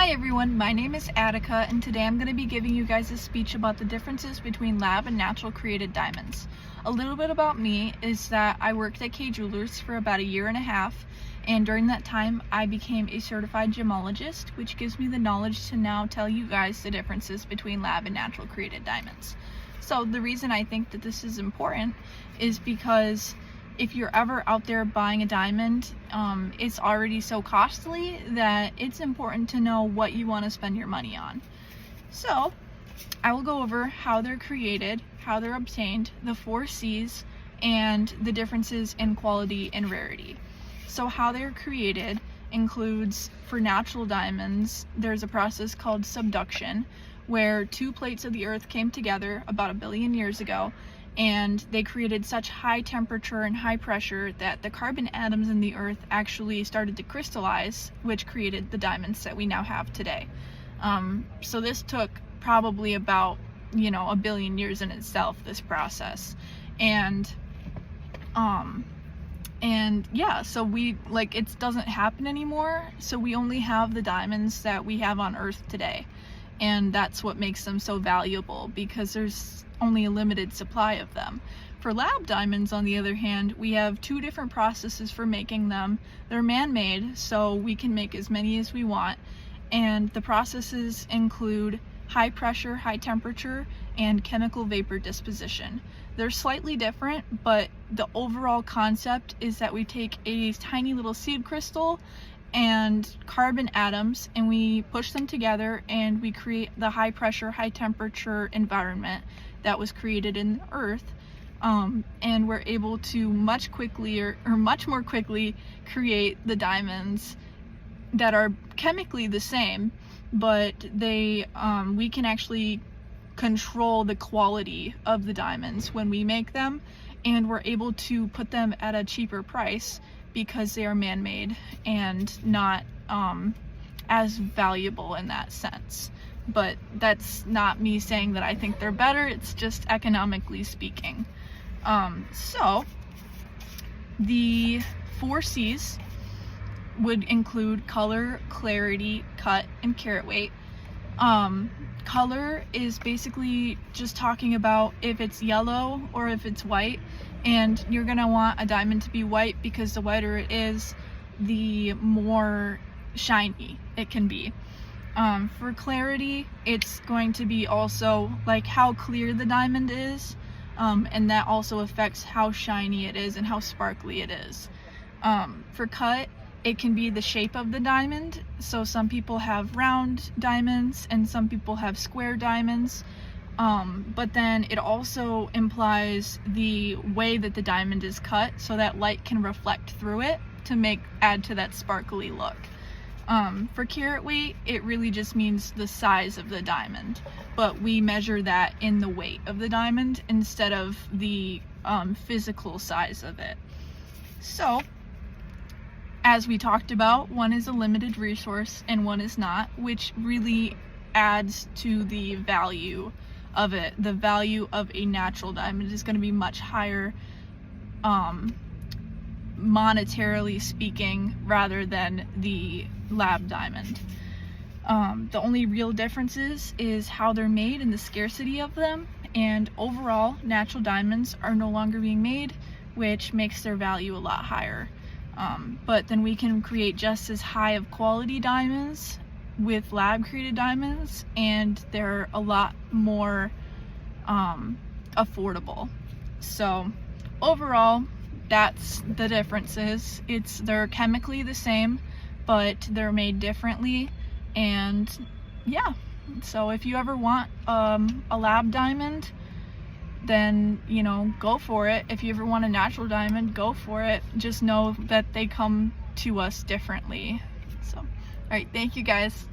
Hi everyone, my name is Attika and today I'm going to be giving you guys a speech about the differences between lab and natural created diamonds. A little bit about me is that I worked at K Jewelers for about a year and a half, and during that time I became a certified gemologist, which gives me the knowledge to now tell you guys the differences between lab and natural created diamonds. So the reason I think that this is important is because if you're ever out there buying a diamond, it's already so costly that it's important to know what you want to spend your money on. So I will go over how they're created, how they're obtained, the 4 C's, and the differences in quality and rarity. So how they're created includes, for natural diamonds, there's a process called subduction, where 2 plates of the earth came together about 1 billion years ago, and they created such high temperature and high pressure that the carbon atoms in the earth actually started to crystallize, which created the diamonds that we now have today. So this took probably about 1 billion years in itself, this process. And yeah, so it doesn't happen anymore, so we only have the diamonds that we have on earth today, and that's what makes them so valuable, because there's only a limited supply of them. For lab diamonds, on the other hand, we have 2 different processes for making them. They're man-made, so we can make as many as we want, and the processes include high pressure, high temperature, and chemical vapor disposition. They're slightly different, but the overall concept is that we take a tiny little seed crystal and carbon atoms, and we push them together and we create the high pressure, high temperature environment that was created in the earth, and we're able to much more quickly create the diamonds that are chemically the same, but we can actually control the quality of the diamonds when we make them, and we're able to put them at a cheaper price because they are man-made and not as valuable in that sense. But that's not me saying that I think they're better, it's just economically speaking. So the 4 C's would include color, clarity, cut, and carat weight. Color is basically just talking about if it's yellow or if it's white, and you're gonna want a diamond to be white because the whiter it is, the more shiny it can be. For clarity, it's going to be also like how clear the diamond is, and that also affects how shiny it is and how sparkly it is. For cut, it can be the shape of the diamond, so some people have round diamonds and some people have square diamonds, but then it also implies the way that the diamond is cut so that light can reflect through it to add to that sparkly look. For carat weight, it really just means the size of the diamond, but we measure that in the weight of the diamond instead of the physical size of it. So as we talked about, one is a limited resource and one is not, which really adds to the value of it. The value of a natural diamond is going to be much higher, monetarily speaking, rather than the lab diamond. The only real differences is how they're made and the scarcity of them, and overall, natural diamonds are no longer being made, which makes their value a lot higher. But then we can create just as high of quality diamonds with lab created diamonds, and they're a lot more affordable. So overall, that's the differences. They're chemically the same, but they're made differently. And yeah, so if you ever want a lab diamond, then go for it. If you ever want a natural diamond, go for it. Just know that they come to us differently. So all right, thank you guys.